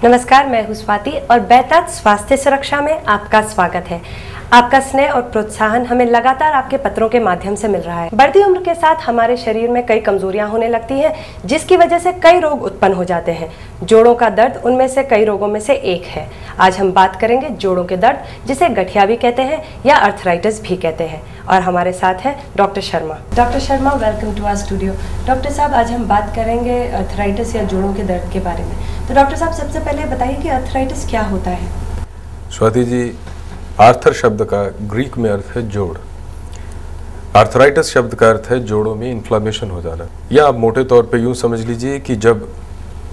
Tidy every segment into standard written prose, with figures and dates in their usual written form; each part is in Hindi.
नमस्कार, मैं हूं स्वाति और बेहतर स्वास्थ्य सुरक्षा में आपका स्वागत है। आपका स्नेह और प्रोत्साहन हमें लगातार आपके पत्रों के माध्यम से मिल रहा है। बढ़ती उम्र के साथ हमारे शरीर में कई कमजोरियां होने लगती हैं, जिसकी वजह से कई रोग उत्पन्न हो जाते हैं। जोड़ों का दर्द उनमें से कई रोगों में से एक है। आज हम बात करेंगे जोड़ों के दर्द, जिसे गठिया भी कहते हैं या अर्थराइटिस भी कहते हैं। और हमारे साथ है doctor Sharma. Doctor Sharma, welcome to our studio. Doctor साहब, आज हम बात करेंगे अर्थराइटिस या जोड़ों के दर्द के बारे में। तो डॉक्टर साहब, सबसे पहले बताइए कि अर्थराइटिस क्या होता है। स्वाति जी, आर्थर शब्द का ग्रीक में अर्थ है जोड़। आर्थराइटिस शब्द का अर्थ है जोड़ों में इन्फ्लामेशन हो जाना। या आप मोटे तौर पे यूँ समझ लीजिए कि जब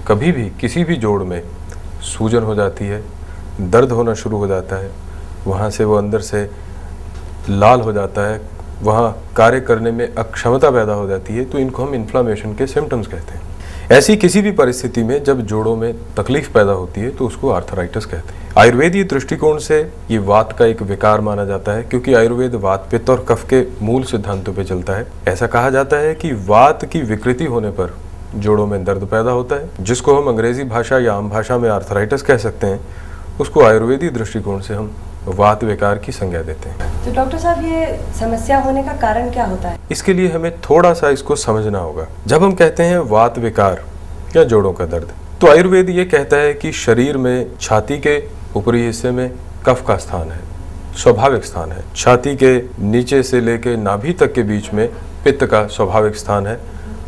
कभी भी किसी भी जोड़ में सूजन हो जाती है, दर्द होना शुरू हो जाता है, वहाँ से वो अंदर से लाल हो जाता है, वहाँ कार्य करने में अक्षमता पैदा हो जाती है, तो इनको हम इन्फ्लामेशन के सिम्टम्स कहते हैं। ऐसी किसी भी परिस्थिति में जब जोड़ों में तकलीफ पैदा होती है तो उसको आर्थराइटिस कहते हैं। आयुर्वेदीय दृष्टिकोण से ये वात का एक विकार माना जाता है, क्योंकि आयुर्वेद वात पित्त और कफ के मूल सिद्धांतों पे चलता है। ऐसा कहा जाता है कि वात की विकृति होने पर जोड़ों में दर्द पैदा होता है, जिसको हम अंग्रेजी भाषा या आम भाषा में आर्थराइटिस कह सकते हैं। उसको आयुर्वेदीय दृष्टिकोण से हम वात विकार की संज्ञा देते हैं। तो डॉक्टर साहब, ये समस्या होने का कारण क्या होता है? इसके लिए हमें थोड़ा सा इसको समझना होगा। जब हम कहते हैं वात विकार या जोड़ों का दर्द, तो आयुर्वेद ये कहता है कि शरीर में छाती के ऊपरी हिस्से में कफ का स्थान है, स्वाभाविक स्थान है। छाती के नीचे से लेके नाभि तक के बीच में पित्त का स्वाभाविक स्थान है,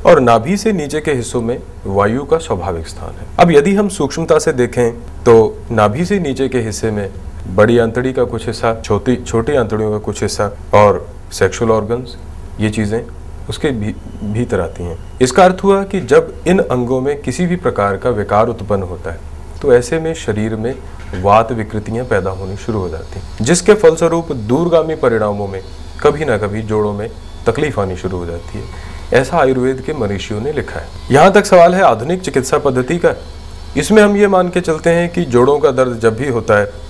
और नाभि से नीचे के हिस्सों में वायु का स्वाभाविक स्थान है। अब यदि हम सूक्ष्मता से देखें तो नाभि से नीचे के हिस्से में बड़ी आंतड़ी का कुछ हिस्सा, छोटी आंतड़ियों का कुछ हिस्सा और सेक्सुअल ऑर्गन्स, ये चीज़ें उसके भीतर आती हैं। इसका अर्थ हुआ कि जब इन अंगों में किसी भी प्रकार का विकार उत्पन्न होता है तो ऐसे में शरीर में वात विकृतियां पैदा होनी शुरू हो जाती हैं, जिसके फलस्वरूप दूरगामी परिणामों में कभी ना कभी जोड़ों में तकलीफ आनी शुरू हो जाती है। ऐसा आयुर्वेद के मनीषियों ने लिखा है। यहाँ तक सवाल है आधुनिक चिकित्सा पद्धति का। इसमें हम ये मान के चलते हैं कि जोड़ों का दर्द जब भी होता है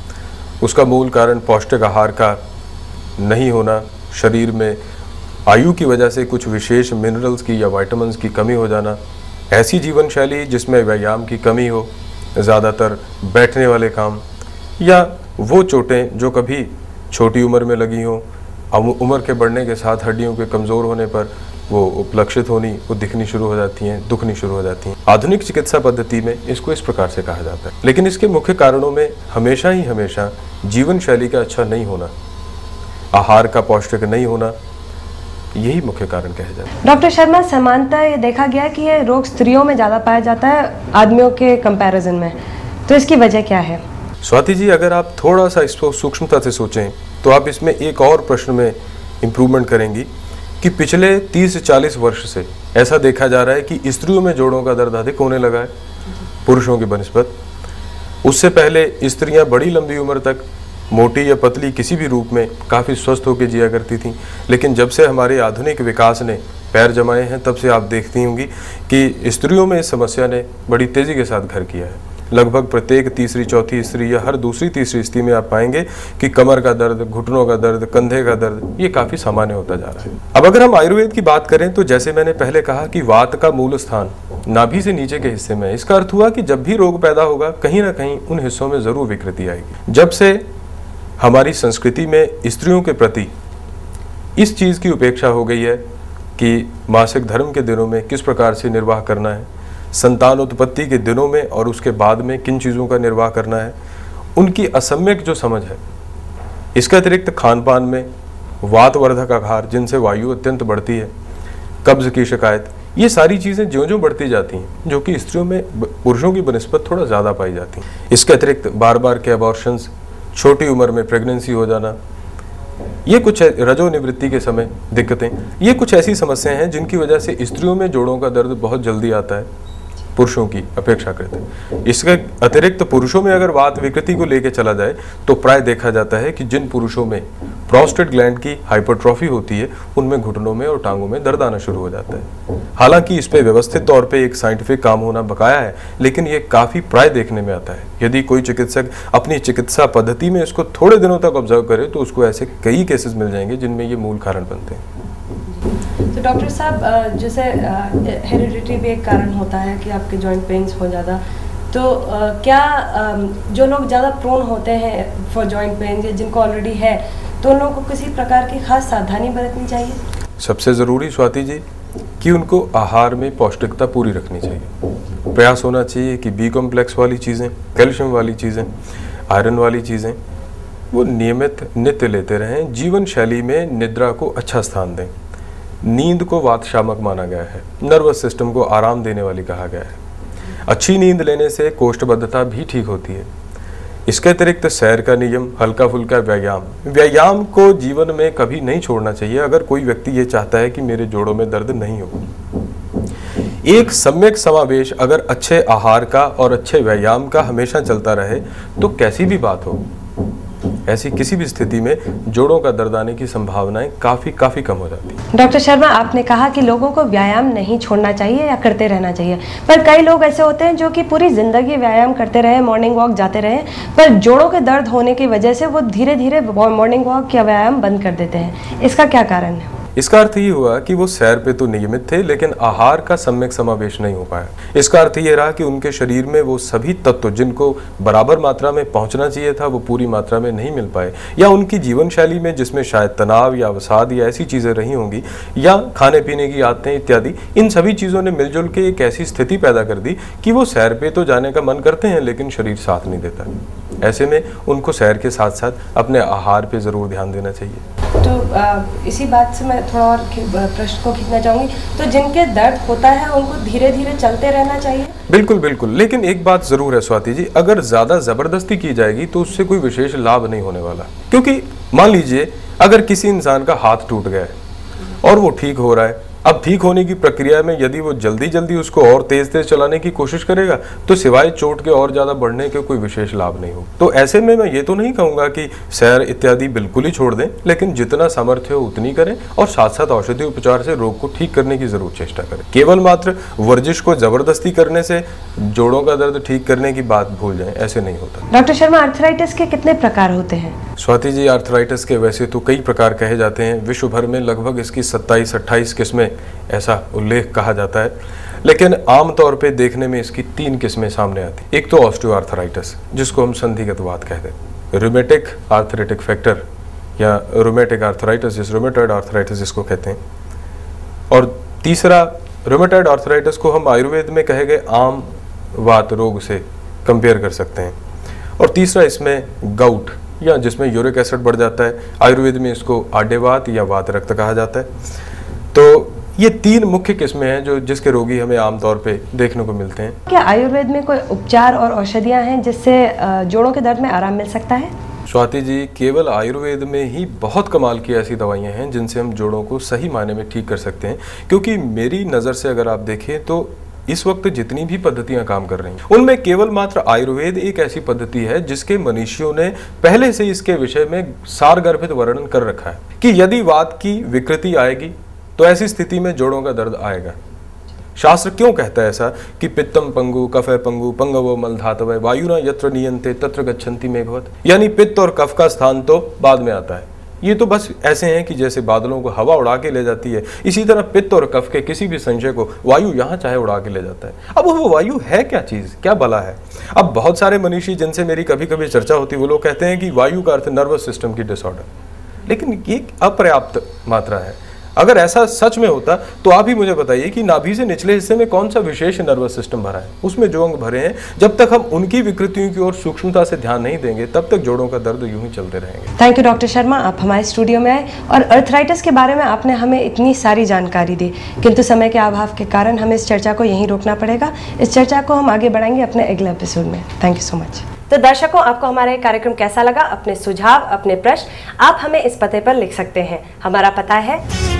उसका मूल कारण पौष्टिक आहार का नहीं होना, शरीर में आयु की वजह से कुछ विशेष मिनरल्स की या विटामिन्स की कमी हो जाना, ऐसी जीवन शैली जिसमें व्यायाम की कमी हो, ज़्यादातर बैठने वाले काम, या वो चोटें जो कभी छोटी उम्र में लगी हों, उम्र के बढ़ने के साथ हड्डियों के कमज़ोर होने पर वो उपलक्षित होनी, वो दिखनी शुरू हो जाती हैं, दुखनी शुरू हो जाती हैं। आधुनिक चिकित्सा पद्धति में इसको इस प्रकार से कहा जाता है। लेकिन इसके मुख्य कारणों में हमेशा जीवन शैली का अच्छा नहीं होना, आहार का पौष्टिक नहीं होना, यही मुख्य कारण कहे जाते हैं। डॉक्टर शर्मा, सामान्यतः ये देखा गया कि ये रोग स्त्रियों में ज़्यादा पाया जाता है आदमियों के कंपैरिजन में, तो इसकी वजह क्या है? स्वाति जी, अगर आप थोड़ा सा इसको सूक्ष्मता से सोचें तो आप इसमें एक और प्रश्न में इम्प्रूवमेंट करेंगी कि पिछले 30 से 40 वर्ष से ऐसा देखा जा रहा है कि स्त्रियों में जोड़ों का दर्द अधिक होने लगा है पुरुषों की बनिस्बत। उससे पहले स्त्रियां बड़ी लंबी उम्र तक मोटी या पतली किसी भी रूप में काफ़ी स्वस्थ होकर जिया करती थीं, लेकिन जब से हमारे आधुनिक विकास ने पैर जमाए हैं तब से आप देखती होंगी कि स्त्रियों में इस समस्या ने बड़ी तेज़ी के साथ घर किया है। लगभग प्रत्येक तीसरी चौथी स्त्री या हर दूसरी तीसरी स्त्री में आप पाएंगे कि कमर का दर्द, घुटनों का दर्द, कंधे का दर्द, ये काफ़ी सामान्य होता जा रहा है। अब अगर हम आयुर्वेद की बात करें तो जैसे मैंने पहले कहा कि वात का मूल स्थान नाभि से नीचे के हिस्से में, इसका अर्थ हुआ कि जब भी रोग पैदा होगा कहीं ना कहीं उन हिस्सों में ज़रूर विकृति आएगी। जब से हमारी संस्कृति में स्त्रियों के प्रति इस चीज़ की उपेक्षा हो गई है कि मासिक धर्म के दिनों में किस प्रकार से निर्वाह करना है, संतान उत्पत्ति के दिनों में और उसके बाद में किन चीज़ों का निर्वाह करना है, उनकी असम्यक जो समझ है, इसके अतिरिक्त खान पान में वातवर्धक आहार जिनसे वायु अत्यंत बढ़ती है, कब्ज़ की शिकायत, ये सारी चीज़ें ज्यों-ज्यों बढ़ती जाती हैं, जो कि स्त्रियों में पुरुषों की बनिस्बत थोड़ा ज़्यादा पाई जाती हैं। इसके अतिरिक्त बार बार के अबॉर्शंस, छोटी उम्र में प्रेगनेंसी हो जाना, ये कुछ रजो निवृत्ति के समय दिक्कतें, ये कुछ ऐसी समस्याएं हैं जिनकी वजह से स्त्रियों में जोड़ों का दर्द बहुत जल्दी आता है पुरुषों की अपेक्षा करते हैं। इसके अतिरिक्त पुरुषों में अगर वात विकृति को लेकर चला जाए तो प्राय देखा जाता है कि जिन पुरुषों में प्रोस्टेट ग्लैंड की हाइपरट्रॉफी होती है उनमें घुटनों में और टांगों में दर्द आना शुरू हो जाता है। हालांकि इस पे व्यवस्थित तौर पे एक साइंटिफिक काम होना बकाया है, लेकिन ये काफ़ी प्राय देखने में आता है। यदि कोई चिकित्सक अपनी चिकित्सा पद्धति में इसको थोड़े दिनों तक ऑब्जर्व करे तो उसको ऐसे कई केसेस मिल जाएंगे जिनमें ये मूल कारण बनते हैं। तो डॉक्टर साहब, जैसे हेरिडिटी भी एक कारण होता है कि आपके जॉइंट पेन्स हो ज़्यादा, तो क्या जो लोग ज़्यादा प्रोन होते हैं फॉर जॉइंट पेन, जिनको ऑलरेडी है, तो उन लोगों को किसी प्रकार की खास सावधानी बरतनी चाहिए? सबसे ज़रूरी स्वाति जी कि उनको आहार में पौष्टिकता पूरी रखनी चाहिए। प्रयास होना चाहिए कि बी कॉम्प्लेक्स वाली चीज़ें, कैल्शियम वाली चीज़ें, आयरन वाली चीज़ें वो नियमित नित्य लेते रहें। जीवन शैली में निद्रा को अच्छा स्थान दें। नींद को वात शामक माना गया है, नर्वस सिस्टम को आराम देने वाली कहा गया है। अच्छी नींद लेने से कोष्ठबद्धता भी ठीक होती है। इसके अतिरिक्त सैर का नियम, हल्का फुल्का व्यायाम को जीवन में कभी नहीं छोड़ना चाहिए। अगर कोई व्यक्ति ये चाहता है कि मेरे जोड़ों में दर्द नहीं हो, एक सम्यक समावेश अगर अच्छे आहार का और अच्छे व्यायाम का हमेशा चलता रहे तो कैसी भी बात हो, ऐसी किसी भी स्थिति में जोड़ों का दर्द आने की संभावनाएं काफी कम हो जाती हैं। डॉक्टर शर्मा, आपने कहा कि लोगों को व्यायाम नहीं छोड़ना चाहिए या करते रहना चाहिए, पर कई लोग ऐसे होते हैं जो कि पूरी जिंदगी व्यायाम करते रहे, मॉर्निंग वॉक जाते रहे, पर जोड़ों के दर्द होने की वजह से वो धीरे धीरे मॉर्निंग वॉक या व्यायाम बंद कर देते हैं। इसका क्या कारण है? इसका अर्थ ये हुआ कि वो सैर पे तो नियमित थे लेकिन आहार का सम्यक समावेश नहीं हो पाया। इसका अर्थ ये रहा कि उनके शरीर में वो सभी तत्व जिनको बराबर मात्रा में पहुंचना चाहिए था वो पूरी मात्रा में नहीं मिल पाए, या उनकी जीवन शैली में जिसमें शायद तनाव या अवसाद या ऐसी चीज़ें रही होंगी, या खाने पीने की आदतें इत्यादि, इन सभी चीज़ों ने मिलजुल के एक ऐसी स्थिति पैदा कर दी कि वो सैर पे तो जाने का मन करते हैं लेकिन शरीर साथ नहीं देता। ऐसे में उनको सैर के साथ साथ अपने आहार पे ज़रूर ध्यान देना चाहिए। तो इसी बात से मैं थोड़ा और प्रश्न को खींचना चाहूँगी, तो जिनके दर्द होता है उनको धीरे धीरे चलते रहना चाहिए? बिल्कुल बिल्कुल, लेकिन एक बात ज़रूर है स्वाति जी, अगर ज़्यादा ज़बरदस्ती की जाएगी तो उससे कोई विशेष लाभ नहीं होने वाला। क्योंकि मान लीजिए अगर किसी इंसान का हाथ टूट गया है और वो ठीक हो रहा है, अब ठीक होने की प्रक्रिया में यदि वो जल्दी उसको और तेज चलाने की कोशिश करेगा तो सिवाय चोट के और ज़्यादा बढ़ने के कोई विशेष लाभ नहीं हो। तो ऐसे में मैं ये तो नहीं कहूँगा कि सैर इत्यादि बिल्कुल ही छोड़ दें, लेकिन जितना सामर्थ्य हो उतनी करें और साथ साथ औषधि उपचार से रोग को ठीक करने की जरूर चेष्टा करें। केवल मात्र वर्जिश को जबरदस्ती करने से जोड़ों का दर्द ठीक करने की बात भूल जाएं, ऐसे नहीं होता। डॉक्टर शर्मा, आर्थराइटिस के कितने प्रकार होते हैं? स्वाति जी, आर्थराइटिस के वैसे तो कई प्रकार कहे जाते हैं। विश्व भर में लगभग इसकी 27-28 किस्में ऐसा उल्लेख कहा जाता है, लेकिन आमतौर पे देखने में इसकी 3 किस्में सामने आती। एक तो ऑस्टियोआर्थराइटिस, जिसको हम संधिगत वात कहते हैं, रूमेटिक आर्थराइटिक फैक्टर या रूमेटिक आर्थराइटिस, रूमेटॉइड आर्थराइटिस जिसको कहते हैं, और तीसरा रूमेटॉइड आर्थराइटिस को हम आयुर्वेद में कहे गए आम वात रोग से कंपेयर कर सकते हैं, और तीसरा इसमें गाउट या जिसमें यूरिक एसिड बढ़ जाता है, आयुर्वेद में इसको आड्यवात या वात रक्त कहा जाता है। तो ये 3 मुख्य किस्में हैं जो जिसके रोगी हमें आमतौर पे देखने को मिलते हैं। क्या आयुर्वेद में कोई उपचार और औषधियां हैं जिससे जोड़ों के दर्द में आराम मिल सकता है? स्वाति जी, केवल आयुर्वेद में ही बहुत कमाल की ऐसी दवाइयां हैं जिनसे हम जोड़ों को सही मायने में ठीक कर सकते हैं। क्योंकि मेरी नज़र से अगर आप देखें तो इस वक्त जितनी भी पद्धतियां काम कर रही हैं उनमें केवल मात्र आयुर्वेद एक ऐसी पद्धति है जिसके मनीषियों ने पहले से इसके विषय में सारगर्भित वर्णन कर रखा है कि यदि वात की विकृति आएगी तो ऐसी स्थिति में जोड़ों का दर्द आएगा। शास्त्र क्यों कहता है ऐसा कि पित्तम पंगु कफ पंगु पंगवो मलधातव वायुना यत्र नियंते तत्र गच्छन्ति मेघवत, यानी पित्त और कफ का स्थान तो बाद में आता है। ये तो बस ऐसे हैं कि जैसे बादलों को हवा उड़ा के ले जाती है, इसी तरह पित्त और कफ के किसी भी संशय को वायु यहाँ चाहे उड़ा के ले जाता है। अब वो वायु है क्या चीज़, क्या बला है? अब बहुत सारे मनीषी जिनसे मेरी कभी कभी चर्चा होती है वो लोग कहते हैं कि वायु का अर्थ नर्वस सिस्टम की डिसऑर्डर, लेकिन ये अपर्याप्त मात्रा है। अगर ऐसा सच में होता तो आप ही मुझे बताइए कि नाभि से निचले हिस्से में कौन सा विशेष नर्वस सिस्टम भरा है, उसमें जो अंग भरे हैं, जब तक हम उनकी विकृतियों की ओर सूक्ष्मता से ध्यान नहीं देंगे तब तक जोड़ों का दर्द यूं ही चलते रहेंगे। थैंक यू डॉक्टर शर्मा, आप हमारे स्टूडियो में आए और आर्थराइटिस के बारे में आपने हमें इतनी सारी जानकारी दी, किंतु समय के अभाव के कारण हमें इस चर्चा को यहीं रोकना पड़ेगा। इस चर्चा को हम आगे बढ़ाएंगे अपने अगले एपिसोड में। Thank you so much. तो दर्शकों, आपको हमारा ये कार्यक्रम कैसा लगा? अपने सुझाव, अपने प्रश्न आप हमें इस पते पर लिख सकते हैं। हमारा पता है